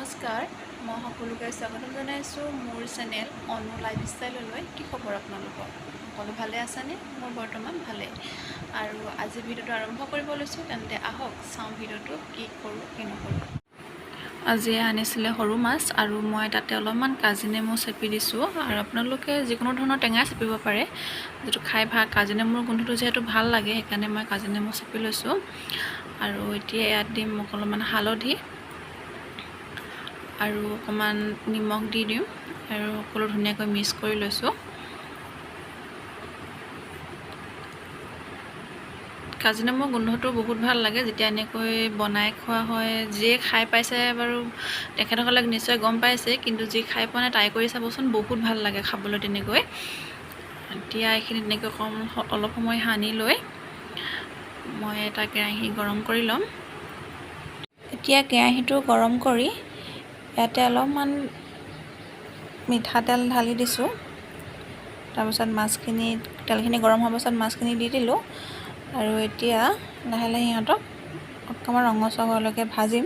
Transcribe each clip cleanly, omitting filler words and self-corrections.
নমস্কাৰ, মই সকলোকে স্বাগতম জনাইছোঁ মোৰ চেনেল অনু লাইফষ্টাইললৈ। কি খবৰ আপোনালোকৰ? সকলো ভালে আছেনে? মোৰ বৰ্তমান ভালেই। আৰু আজি ভিডিঅ'টো আৰম্ভ কৰিব লৈছোঁ, তেন্তে আহক চাওঁ ভিডিঅ'টো কি কৰোঁ কি নকৰোঁ। আজি আনিছিলে সৰু মাছ আৰু মই তাতে অলপমান কাজি নেমু চেপি দিছোঁ। আৰু আপোনালোকে যিকোনো ধৰণৰ টেঙা চেপিব পাৰে, যিটো খাই কাজি নেমুৰ গোন্ধটো যিহেতু ভাল লাগে, সেইকাৰণে মই কাজি নেমু চেপি লৈছোঁ। আৰু এতিয়া ইয়াত দিম অলপমান হালধি আৰু অকণমান নিমখ দি দিম আৰু সকলো ধুনীয়াকৈ মিক্স কৰি লৈছোঁ। কাজি নেমুৰ গোন্ধটো বহুত ভাল লাগে যেতিয়া এনেকৈ বনাই খোৱা হয়। যিয়ে খাই পাইছে বাৰু তেখেতসকলে নিশ্চয় গম পাইছে, কিন্তু যি খাই পোৱা নাই ট্ৰাই কৰি চাবচোন, বহুত ভাল লাগে খাবলৈ তেনেকৈ। এতিয়া এইখিনি তেনেকৈ অলপ সময় সানি লৈ মই এটা কেৰাহী গৰম কৰি ল'ম। এতিয়া কেৰাহীটো গৰম কৰি ইয়াতে অলপমান মিঠাতেল ঢালি দিছোঁ। তাৰপিছত তেলখিনি গৰম হোৱাৰ পাছত মাছখিনি দি দিলোঁ। আৰু এতিয়া লাহে লাহে সিহঁতক অকণমান ৰঙচুৱা হোৱালৈকে ভাজিম।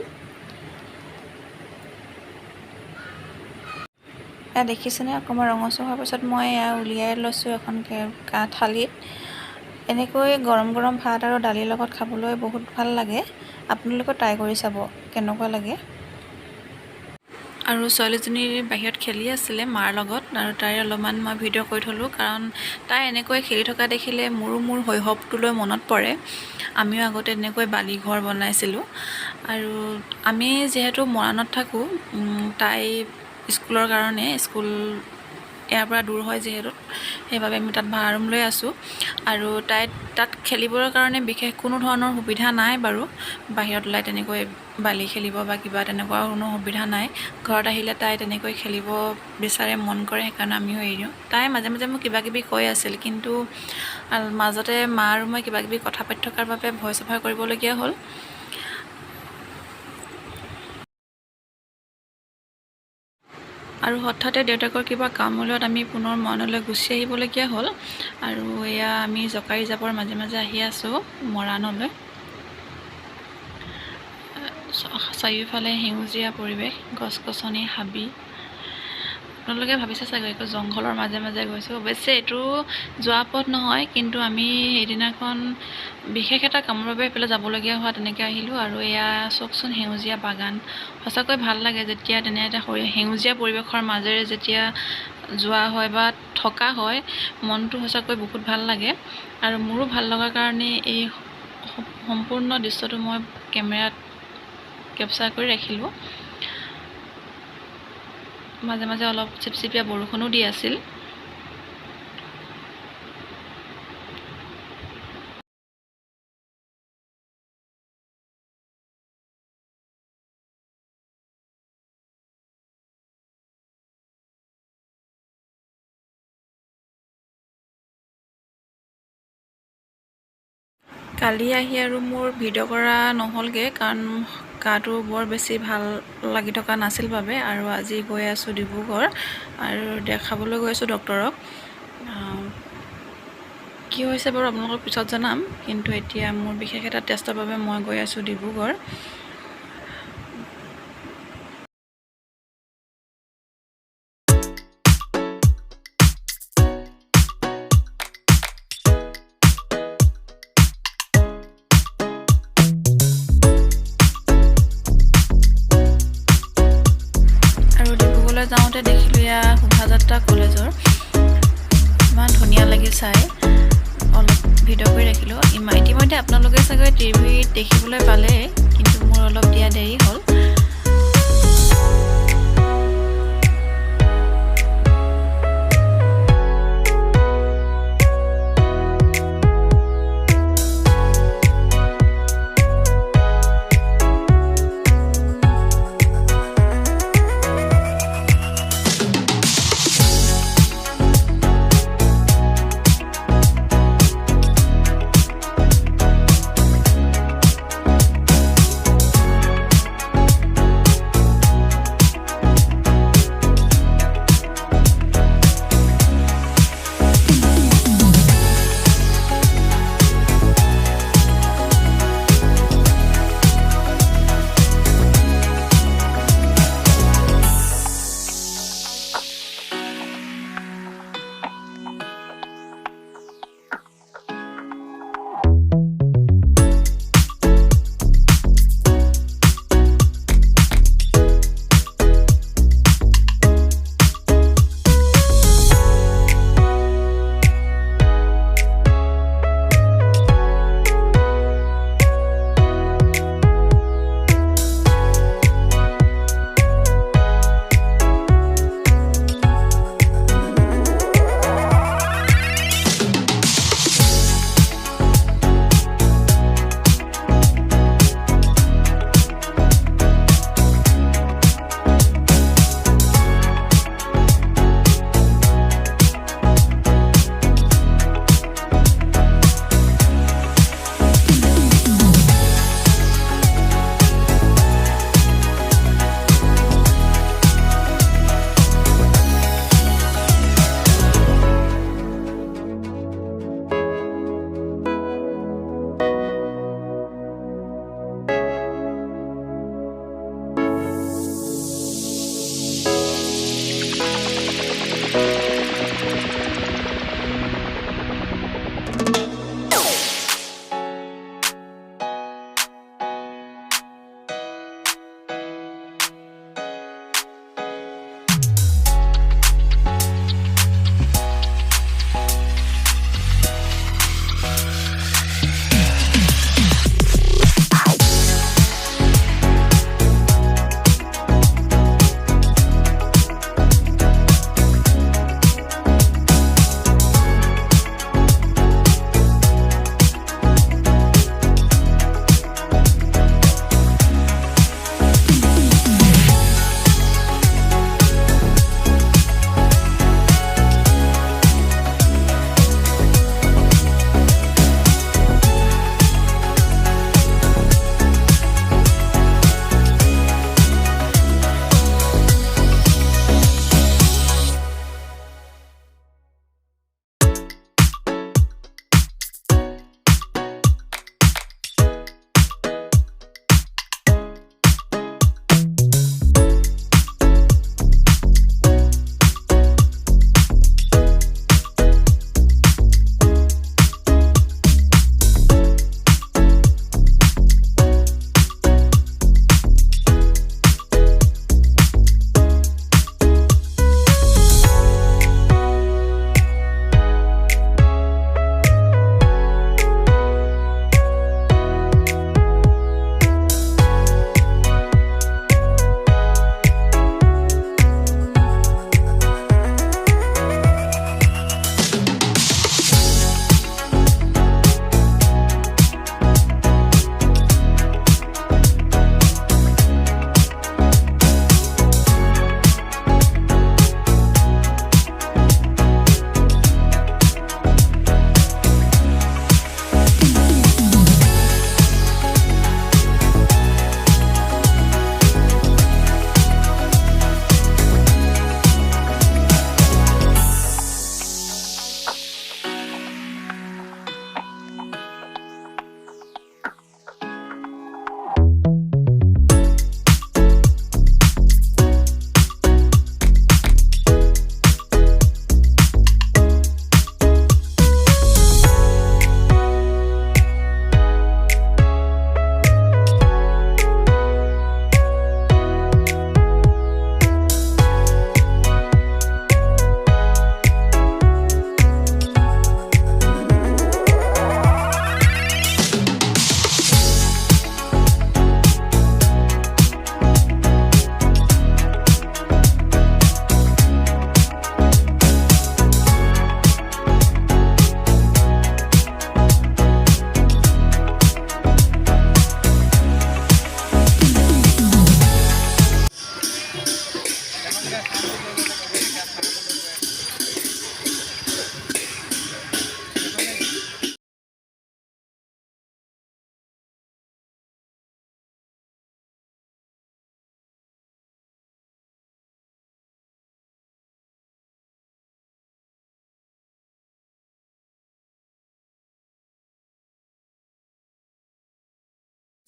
এয়া দেখিছেনে, অকণমান ৰঙচুৱা হোৱাৰ পাছত মই উলিয়াই লৈছোঁ এখন থালিত। এনেকৈ গৰম গৰম ভাত আৰু দালিৰ লগত খাবলৈ বহুত ভাল লাগে। আপোনালোকে ট্ৰাই কৰি চাব কেনেকুৱা লাগে। আৰু ছোৱালীজনী বাহিৰত খেলি আছিলে মাৰ লগত, আৰু তাই অলপমান মই ভিডিঅ' কৰি থ'লোঁ, কাৰণ তাই এনেকৈ খেলি থকা দেখিলে মোৰ শৈশৱটোলৈ মনত পৰে। আমিও আগতে এনেকৈ বালি ঘৰ বনাইছিলোঁ। আৰু আমি যিহেতু মৰাণত থাকোঁ, তাই স্কুলৰ কাৰণে ইয়াৰ পৰা দূৰ হয় যিহেতু, সেইবাবে আমি তাত ভাড়া ৰুম লৈ আছোঁ। আৰু তাত খেলিবৰ কাৰণে বিশেষ কোনো ধৰণৰ সুবিধা নাই বাৰু। বাহিৰত ওলাই তেনেকৈ বালি খেলিব বা কিবা তেনেকুৱা কোনো সুবিধা নাই। ঘৰত আহিলে তাই তেনেকৈ খেলিব বিচাৰে, মন কৰে, সেইকাৰণে আমিও এৰি দিওঁ। তাই মাজে মাজে মোক কিবা কিবি কৈ আছিল, কিন্তু মাজতে মা আৰু মই কিবা কিবি কথা পাতি থকাৰ বাবে ভইচ অভাৰ কৰিবলগীয়া হ'ল। আৰু হঠাতে দেউতাকৰ কিবা কাম ওলোৱাত আমি পুনৰ মৰাণলৈ গুচি আহিবলগীয়া হ'ল। আৰু এয়া আমি জকাৰি জাবৰ মাজে মাজে আহি আছোঁ মৰাণলৈ। চাৰিওফালে সেউজীয়া পৰিৱেশ, গছ গছনি, হাবি। আপোনালোকে ভাবিছে চাগৈ এইটো জংঘলৰ মাজে মাজে গৈছোঁ। অৱশ্যে এইটো যোৱা পথ নহয়, কিন্তু আমি সেইদিনাখন বিশেষ এটা কামৰ বাবে এইফালে যাবলগীয়া হোৱা তেনেকৈ আহিলোঁ। আৰু এয়া চাওকচোন, সেউজীয়া বাগান। সঁচাকৈ ভাল লাগে যেতিয়া তেনে এটা সেউজীয়া পৰিৱেশৰ মাজেৰে যেতিয়া যোৱা হয় বা থকা হয়, মনটো সঁচাকৈ বহুত ভাল লাগে। আৰু মোৰো ভাল লগাৰ কাৰণে এই সম্পূৰ্ণ দৃশ্যটো মই কেমেৰাত কেপচাৰ কৰি ৰাখিলোঁ। মাজে মাজে অলপ চিপচিপীয়া বৰষুণো দি আছিল। কালি আহি আৰু মোৰ ভিডিঅ' কৰা নহ'লগৈ, কাৰণ গাটো বৰ বেছি ভাল লাগি থকা নাছিল বাবে। আৰু আজি গৈ আছোঁ ডিব্ৰুগড় আৰু দেখাবলৈ গৈ আছোঁ ডক্তৰক। কি হৈছে বাৰু আপোনালোকক পিছত জনাম, কিন্তু এতিয়া মোৰ বিশেষ এটা টেষ্টৰ বাবে মই গৈ আছোঁ ডিব্ৰুগড়। যাওঁতে দেখিলোঁ এয়া শোভাযাত্ৰা কলেজৰ। ইমান ধুনীয়া লাগি চাই, অলপ ভিডিঅ' কৰি ৰাখিলোঁ। ইতিমধ্যে আপোনালোকে চাগৈ টিভিত দেখিবলৈ পালে, কিন্তু মোৰ অলপ দিয়া দেৰি হ'ল।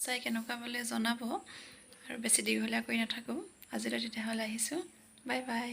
চাই কেনেকুৱা বোলে জনাব আৰু বেছি দীঘলীয়া কৰি নাথাকোঁ আজিলৈ তেতিয়াহ'লে আহিছোঁ বাই বাই